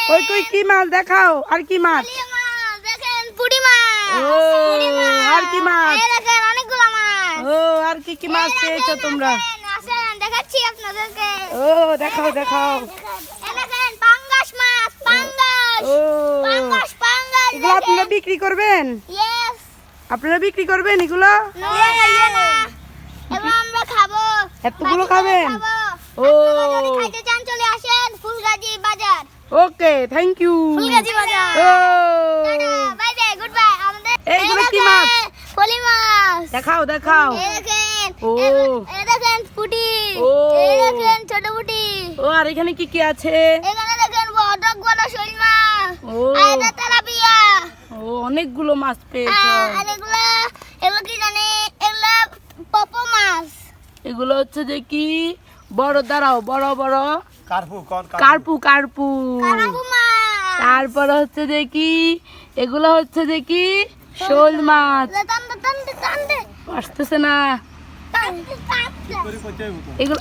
কই কই কি মাছ দেখাও, আর কি মাছ? দেখেন পুঁটি মাছ। ও আর কি মাছ? এই দেখেন অনেকগুলো মাছ। ও আর কি কি মাছ পেয়েছো তোমরা? আসেন দেখাচ্ছি আপনাদেরকে। ও দেখাও দেখাও। এই দেখেন পাঙ্গাস মাছ, পাঙ্গাস। ও পাঙ্গাস পাঙ্গাস। এগুলো আপনারা বিক্রি করবেন? ইয়েস। আপনারা বিক্রি করবেন এগুলো? এবার আমরা খাবো। এতগুলো খাবেন? ও যদি খাইতে চান চলে আসেন ফুলগাজী বাজার। Okay thank you. Fulgazi Bazar. ও বাই বাই গুড বাই। আমাদের এইগুলো কি মাছ? পলি মাছ। দেখাও দেখাও। এই দেখেন। ও এই দেখেন পুঁটি। ও এই দেখেন ছোট পুঁটি। ও আর এখানে কি কি আছে? এখানে দেখেন বড় শৈল মাছ। ও আর এটা তেলাপিয়া। ও অনেকগুলো মাছ পেয়েছো। আর এগুলো কি জানি এগুলো পপো মাছ। এগুলো হচ্ছে যে কি বড়, দাঁড়াও, বড় বড় কার্পু কার্পু কার্পু। কারাপু মাছ। তারপর হচ্ছে যে কি এগুলো হচ্ছে যে কি শোল মাছ। টানতে আসতেছে না টানতে টানতে এগুলো